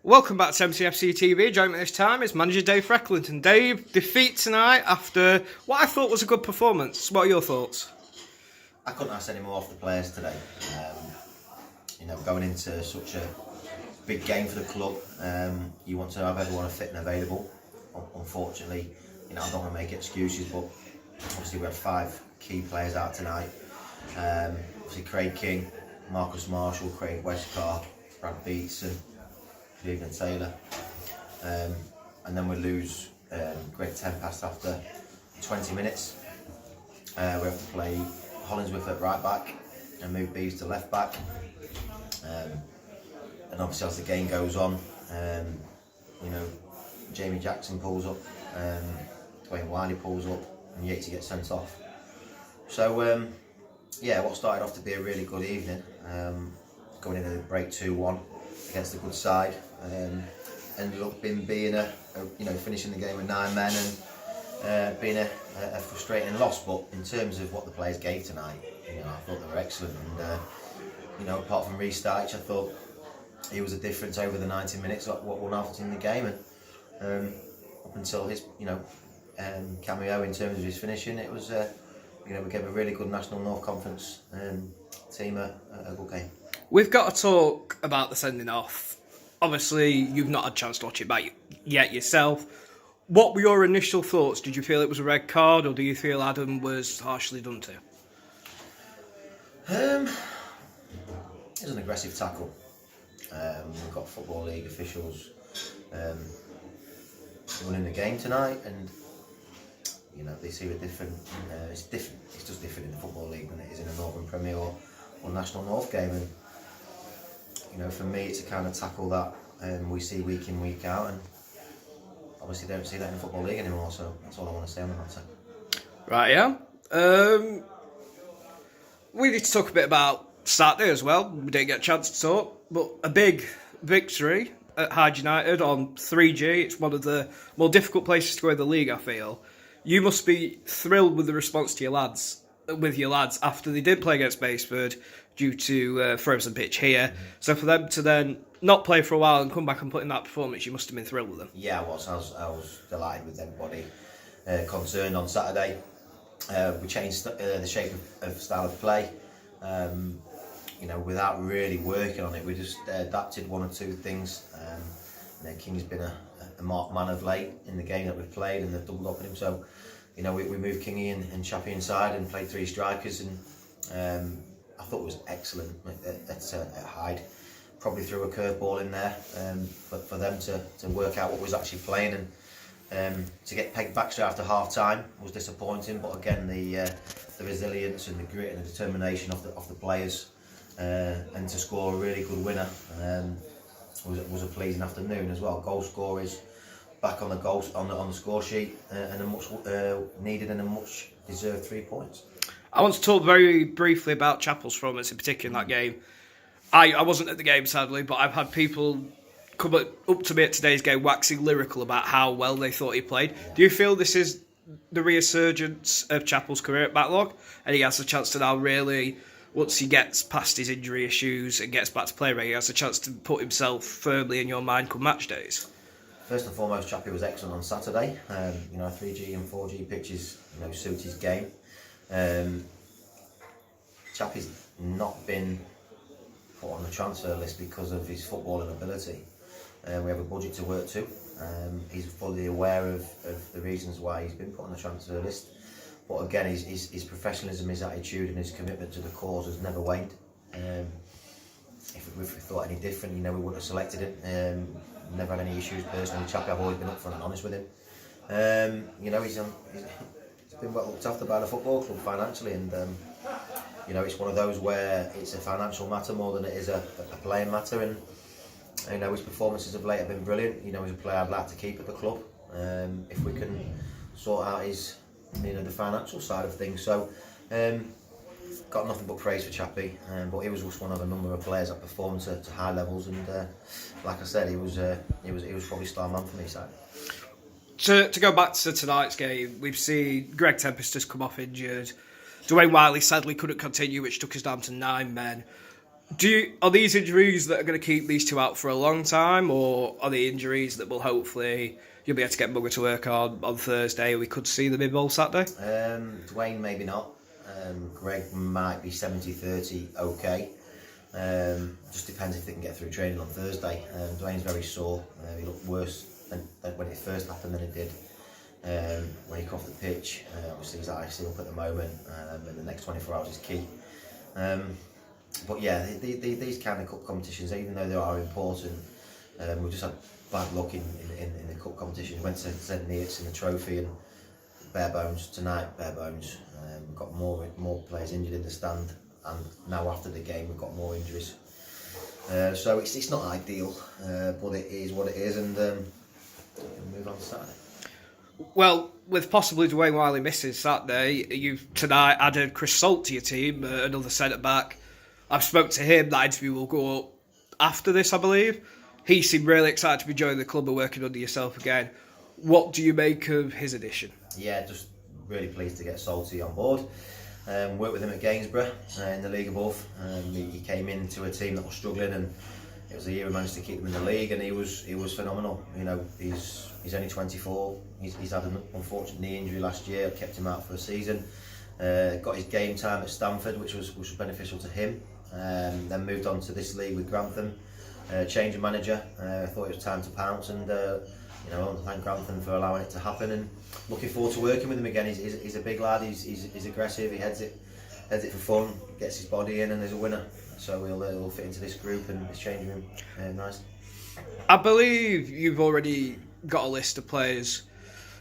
Welcome back to MCFC TV. Joining me this time is manager Dave Frecklington. Dave, defeat tonight after what I thought was a good performance. What are your thoughts? I couldn't ask any more off the players today. Going into such a big game for the club, you want to have everyone fit and available. Unfortunately, I don't want to make excuses, but obviously we had 5 key players out tonight. Obviously Craig King, Marcus Marshall, Craig Westcar, Brad Beatson, Cleveland Taylor, and then we lose Greg Tempest after 20 minutes. We have to play Hollinsworth at right back and move Bees to left back. And obviously as the game goes on, Jamie Jackson pulls up, Dwayne Wiley pulls up, and Yatesy gets sent off. So what started off to be a really good evening, going into the break 2-1 against a good side, ended up being a finishing the game with 9 men and being a frustrating loss. But in terms of what the players gave tonight, I thought they were excellent. And apart from Restart, I thought he was a difference over the 90 minutes what won Alfreton in the game, and up until his cameo in terms of his finishing, it was we gave a really good National North Conference team a good game. We've got to talk about the sending off. Obviously, you've not had a chance to watch it back yet yourself. What were your initial thoughts? Did you feel it was a red card, or do you feel Adam was harshly done to? It was an aggressive tackle. We've got Football League officials running the game tonight, and they see a different. It's different. It's just different in the Football League than it is in a Northern Premier or National North game. And for me, it's a kind of tackle that we see week in, week out, and obviously don't see that in the Football League anymore. So that's all I want to say on the matter. Right, yeah. We need to talk a bit about Saturday as well. We didn't get a chance to talk, but a big victory at Hyde United on 3G. It's one of the more difficult places to go in the league, I feel. You must be thrilled with the response to your lads after they did play against Baseford due to frozen pitch here. So for them to then not play for a while and come back and put in that performance, you must have been thrilled with them. Yeah, I was delighted with everybody concerned on Saturday. We changed the shape of style of play, without really working on it. We just adapted one or two things. King's been a marked man of late in the game that we've played, and they've doubled up on him. So, we moved Kingy and Chappie inside and played 3 strikers, and I thought it was excellent at Hyde. Probably threw a curveball in there, but for them to work out what was actually playing, and to get pegged back straight after half time was disappointing. But again, the resilience and the grit and the determination of the players, and to score a really good winner was a pleasing afternoon as well. Goal scorers back on the score sheet, and a much needed and a much deserved 3 points. I want to talk very briefly about Chapel's performance in particular in that game. I wasn't at the game, sadly, but I've had people come up to me at today's game waxing lyrical about how well they thought he played. Yeah. Do you feel this is the resurgence of Chapel's career at Backlog, and he has a chance to now really, once he gets past his injury issues and gets back to play rate, he has a chance to put himself firmly in your mind come match days? First and foremost, Chappie was excellent on Saturday. 3G and 4G pitches, suit his game. Chappie's not been put on the transfer list because of his footballing ability. We have a budget to work to. He's fully aware of the reasons why he's been put on the transfer list. But again, his professionalism, his attitude and his commitment to the cause has never waned. If we thought any different, we wouldn't have selected him. Never had any issues personally with Chappie. I've always been upfront and honest with him. He's been well looked after by the football club financially, and it's one of those where it's a financial matter more than it is a playing matter. And his performances of late have been brilliant. He's a player I'd like to keep at the club if we can sort out his the financial side of things. So got nothing but praise for Chappie, but he was just one of a number of players that performed to high levels, and like I said, he was probably star man for me Saturday. To go back to tonight's game, we've seen Greg Tempest has come off injured. Dwayne Wiley sadly couldn't continue, which took us down to 9 men. Are these injuries that are going to keep these two out for a long time, or are they injuries that will hopefully you'll be able to get Bugger to work on Thursday, or we could see them in Bowl Saturday? Dwayne maybe not. Greg might be 70-30 okay. Just depends if they can get through training on Thursday. Dwayne's very sore. He looked worse than when it first happened than it did when he come off the pitch. Obviously he's actually up at the moment, and the next 24 hours is key. But yeah, these kind of cup competitions, even though they are important, we've just had bad luck in the cup competition. We went to St Neots in the trophy and bare bones tonight. Bare bones. We've got more players injured in the stand, and now after the game we've got more injuries. So it's not ideal, but it is what it is, and we'll move on to Saturday. Well, with possibly Dwayne Wiley missing Saturday, you've tonight added Chris Salt to your team, another centre back. I've spoke to him. That interview will go up after this, I believe. He seemed really excited to be joining the club and working under yourself again. What do you make of his addition? Yeah, just really pleased to get Salty on board. Worked with him at Gainsborough in the league above. He came into a team that was struggling, and it was a year we managed to keep them in the league, and he was phenomenal. You know, he's only 24. He's had an unfortunate knee injury last year, kept him out for a season. Got his game time at Stamford, which was beneficial to him. Then moved on to this league with Grantham. Change of manager. I thought it was time to pounce, and I want to thank Grantham for allowing it to happen, and looking forward to working with him again. He's a big lad. He's aggressive. He heads it for fun. Gets his body in, and is a winner. So he'll fit into this group, and it's changing him nice. I believe you've already got a list of players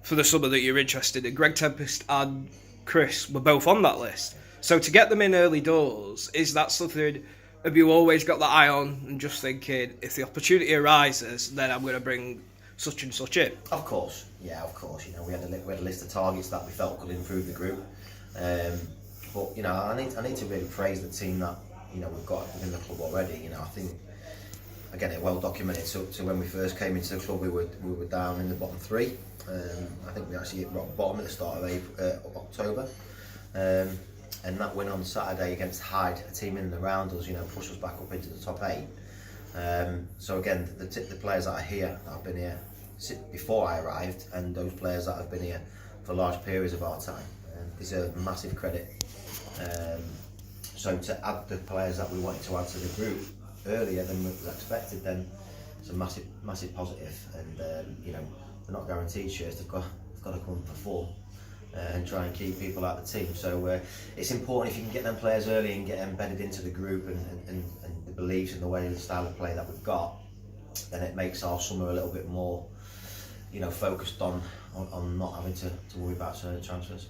for the summer that you're interested in. Greg Tempest and Chris were both on that list. So to get them in early doors, is that something, have you always got that eye on and just thinking, if the opportunity arises, then I'm going to bring such and such in? Of course, yeah, of course. You know, we had a list of targets that we felt could improve the group. But you know, I need to really praise the team that we've got within the club already. You know, I think again it's well documented. So when we first came into the club, we were down in the bottom three. I think we actually hit rock bottom at the start of October. And that win on Saturday against Hyde, a team in and around us, pushed us back up into the top 8. So again, the players that are here, that have been here before I arrived, and those players that have been here for large periods of our time, deserve massive credit. So to add the players that we wanted to add to the group earlier than was expected, then it's a massive positive. And they're not guaranteed shirts; they've got to come and perform. And try and keep people out of the team. So it's important if you can get them players early and get embedded into the group and the beliefs and the way, the style of play that we've got, then it makes our summer a little bit more, focused on not having to worry about certain transfers.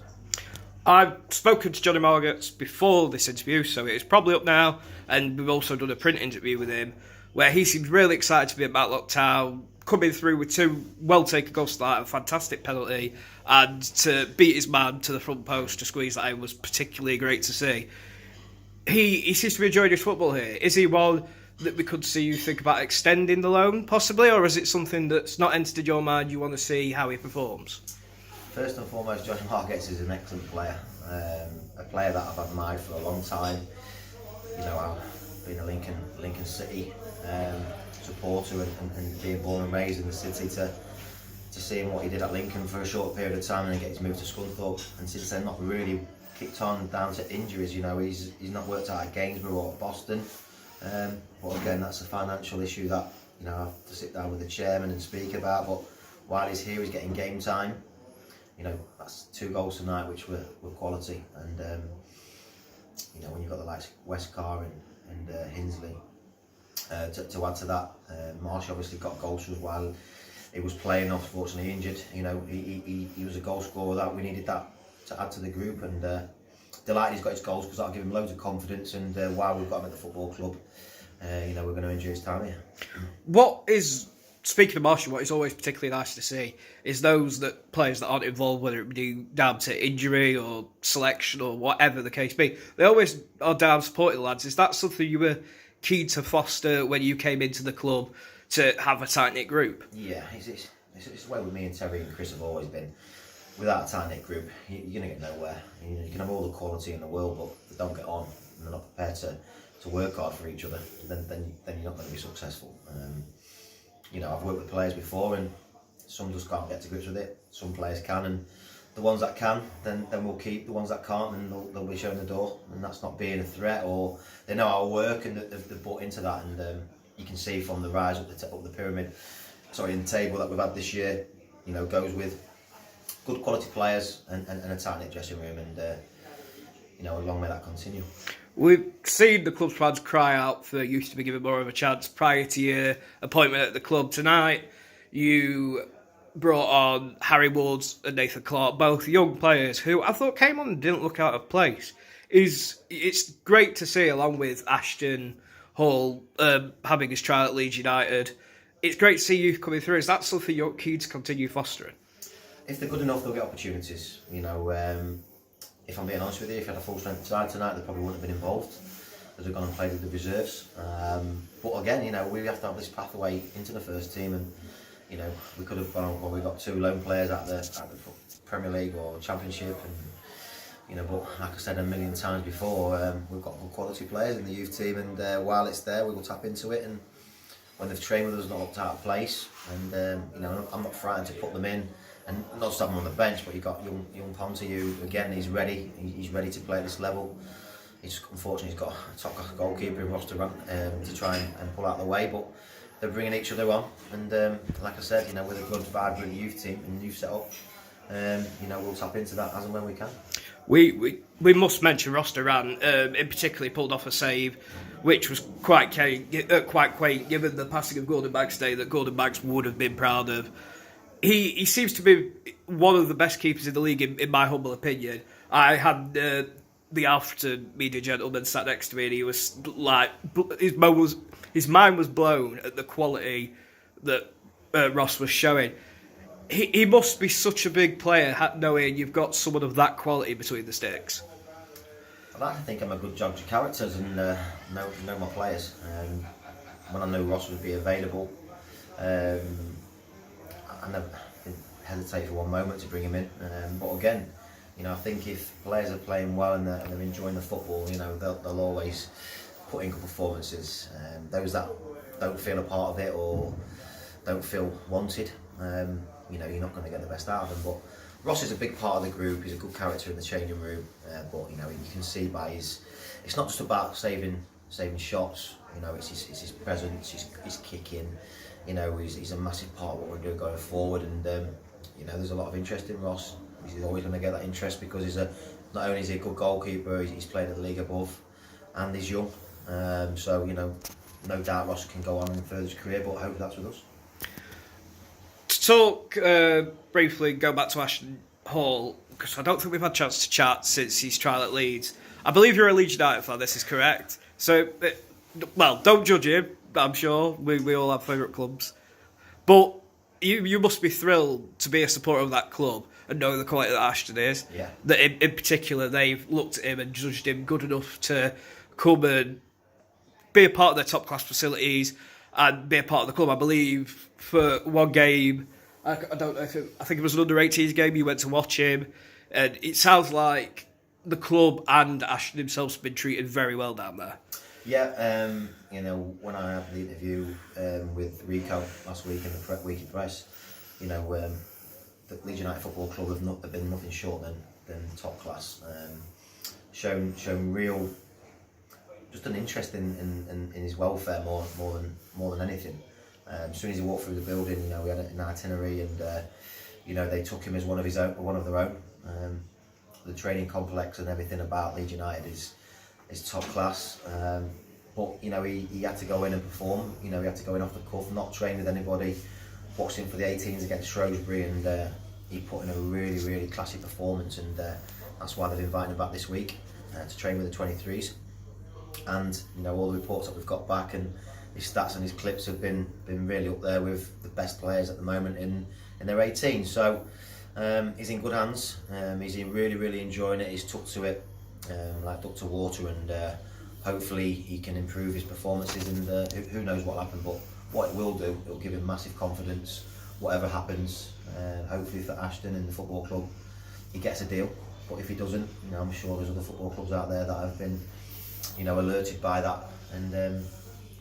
I've spoken to Johnny Margetts before this interview, so it's probably up now, and we've also done a print interview with him where he seems really excited to be at Matlock Town, coming through with 2 well-taken goals tonight, a fantastic penalty, and to beat his man to the front post to squeeze that in was particularly great to see. He seems to be enjoying his football here. Is he one that we could see you think about extending the loan, possibly, or is it something that's not entered your mind, you want to see how he performs? First and foremost, Johnny Margetts is an excellent player, a player that I've admired for a long time. I've been a Lincoln City supporter and being born and raised in the city, to seeing what he did at Lincoln for a short period of time and then get his move to Scunthorpe, and since then not really kicked on down to injuries. He's not worked out at Gainsborough or Boston, but again that's a financial issue that I have to sit down with the chairman and speak about. But while he's here, he's getting game time. That's 2 goals tonight which were quality, and when you've got the likes of Westcar and Hinsley to add to that, Marsh obviously got goals for us while he was playing, unfortunately injured. He was a goal scorer that we needed that to add to the group, and delighted he's got his goals because that'll give him loads of confidence. And while we've got him at the football club, we're going to enjoy his time here. Speaking of Marshall, what is always particularly nice to see is players that aren't involved, whether it be down to injury or selection or whatever the case be, they always are down supporting the lads. Is that something you were keen to foster when you came into the club, to have a tight-knit group? Yeah, it's the way with me and Terry and Chris have always been. Without a tight-knit group, you're going to get nowhere. You can have all the quality in the world, but if they don't get on and they're not prepared to to work hard for each other, then you're not going to be successful. You know, I've worked with players before, and some just can't get to grips with it. Some players can, and the ones that can, then we'll keep. The ones that can't, then they'll be shown the door. And that's not being a threat, or they know our work and they've bought into that. And you can see from the rise up the pyramid, in the table that we've had this year, you know, goes with good quality players and a tight-knit dressing room, and you know, long may that continue. We've seen the club's fans cry out for youth to be given more of a chance prior to your appointment at the club. Tonight, you brought on Harry Woods and Nathan Clark, both young players who I thought came on and didn't look out of place. It's great to see, along with Ashton Hall having his trial at Leeds United. It's great to see youth coming through. Is that something you're keen to continue fostering? If they're good enough, they'll get opportunities. You know, if I'm being honest with you, if you had a full strength side tonight, they probably wouldn't have been involved. They'd have gone and played with the reserves. But again, you know, we have to have this pathway into the first team, and you know, we could have gone. Well, we got 2 loan players at the Premier League or Championship, and you know, but like I said a million times before, we've got good quality players in the youth team, and while it's there, we will tap into it. And when they've trained with us, not looked out of place, and you know, I'm not frightened to put them in, and not just have them on the bench. But you've got young Ponte, who again, he's ready. He's ready to play at this level. Unfortunately, he's got a top goalkeeper in roster to try and pull out the way, but they're bringing each other on, and like I said, you know, with a good, vibrant youth team and youth setup, you know, we'll tap into that as and when we can. We must mention Ross Duran, in particular, pulled off a save, which was quite quaint given the passing of Gordon Banks today, that Gordon Banks would have been proud of. He seems to be one of the best keepers in the league, in my humble opinion. I had the Alfreton media gentleman sat next to me, and he was like, his mind was blown at the quality that Ross was showing. He must be such a big player, knowing you've got someone of that quality between the sticks. I like to think I'm a good judge of characters and know my players. When I knew Ross would be available, I never hesitate for one moment to bring him in. But again, you know, I think if players are playing well and they're enjoying the football, you know, they'll always put in good performances. Those that don't feel a part of it or don't feel wanted, you know, you're not going to get the best out of them. But Ross is a big part of the group. He's a good character in the changing room. But you know, you can see by it's not just about saving shots. You know, it's his presence, his kicking. You know, he's a massive part of what we're doing going forward. And you know, there's a lot of interest in Ross. He's always going to get that interest because not only is he a good goalkeeper, he's played at the league above, and he's young. So you know, no doubt Ross can go on and further his career, but I hope that's with us. To talk briefly, go back to Ashton Hall, because I don't think we've had a chance to chat since his trial at Leeds. I believe you're a Leeds United fan, this is correct. So, well, don't judge him, I'm sure. We all have favourite clubs. But you must be thrilled to be a supporter of that club and know the quality that Ashton is. Yeah. That in particular, they've looked at him and judged him good enough to come and be a part of their top-class facilities and be a part of the club. I believe for one game, I don't know I think it was an under-18s game, you went to watch him, and it sounds like the club and Ashton himself have been treated very well down there. Yeah, you know, when I had the interview with Rico last week in the weekly press, you know, the Leeds United Football Club have been nothing short than top class. Shown real, just an interest in his welfare more than anything. As soon as he walked through the building, you know, we had an itinerary, and you know, they took him as one of their own. The training complex and everything about Leeds United is top class. But you know, he had to go in and perform. You know, he had to go in off the cuff, not train with anybody. Watched him for the 18s against Shrewsbury, and he put in a really, really classy performance, and that's why they've invited him back this week to train with the 23s. And you know, all the reports that we've got back and his stats and his clips have been really up there with the best players at the moment in their 18. So he's in good hands. He's really, really enjoying it. He's took to it like duck to water, and hopefully he can improve his performances, and who knows what will happen, but what it will do, it will give him massive confidence whatever happens. Hopefully for Ashton and the football club, he gets a deal, but if he doesn't, you know, I'm sure there's other football clubs out there that have been, you know, alerted by that and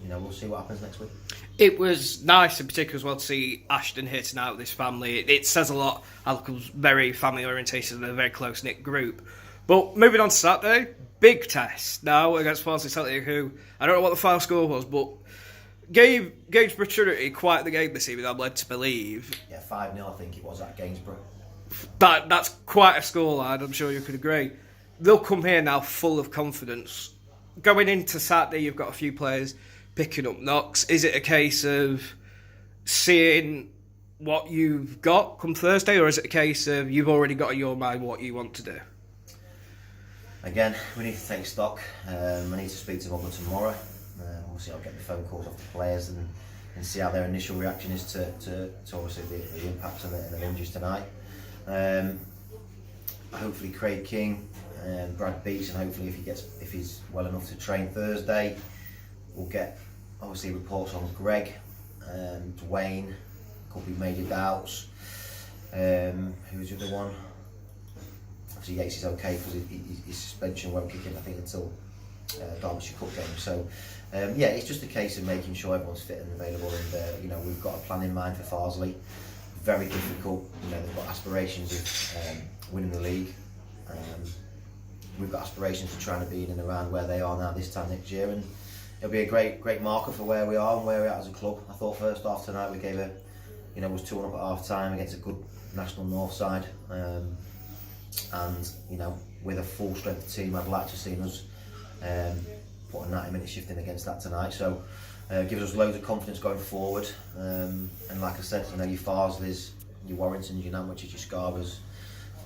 we'll see what happens next week. It was nice in particular as well to see Ashton here tonight with his family. It says a lot. Alco's very family orientated and a very close knit group. But moving on to Saturday, big test now against Farnsley Celtic, who I don't know what the final score was, but gave Gainsborough Trinity quite the game this evening, I'm led to believe. Yeah, 5-0 I think it was at Gainsborough. That's quite a scoreline, I'm sure you could agree. They'll come here now full of confidence. Going into Saturday, you've got a few players picking up knocks. Is it a case of seeing what you've got come Thursday, or is it a case of you've already got in your mind what you want to do? Again, we need to take stock. I need to speak to Mother tomorrow. Obviously, I'll get the phone calls off the players and see how their initial reaction is to obviously the impacts and the injuries tonight. Hopefully, Craig King, Brad Beach, and hopefully if he's well enough to train Thursday, we'll get obviously reports on Greg, Dwayne. Could be major doubts. Who's the other one? Obviously Yates is okay because his suspension won't kick in, I think, until Derbyshire Cup game. So it's just a case of making sure everyone's fit and available. And we've got a plan in mind for Farnsley. Very difficult. They've got aspirations of winning the league. We've got aspirations of trying to be in and around where they are now this time next year, and it'll be a great marker for where we are and where we're at as a club. I thought first half tonight we gave was 2-1 up at half time against a good National North side, and with a full strength team, I'd like to see us put a 90-minute shift in against that tonight. So gives us loads of confidence going forward, and like I said, your Farsleys, your Warringtons, your Nantwiches, your Scarboroughs,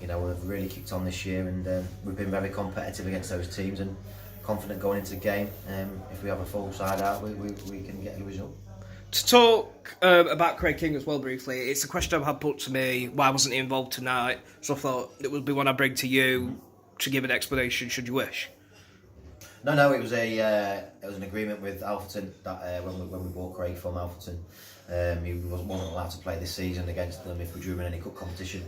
we've really kicked on this year, and we've been very competitive against those teams and confident going into the game. If we have a full side out, we can get a result. To talk about Craig King as well briefly, it's a question I've had put to me, why wasn't he involved tonight? So I thought it would be one I bring to you to give an explanation should you wish. No, it was an agreement with Alfreton that when we bought Craig from Alfreton, he wasn't allowed to play this season against them if we drew him in any cup competition.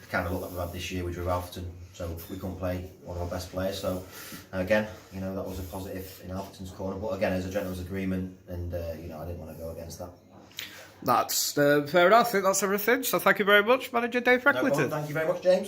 The kind of look that we've had this year, we drew Alfreton, so we couldn't play one of our best players. So again, that was a positive in Alfreton's corner. But again, as a gentleman's agreement, and I didn't want to go against that. That's fair enough. I think that's everything. So thank you very much, Manager Dave Frecklington. No problem. Thank you very much, James.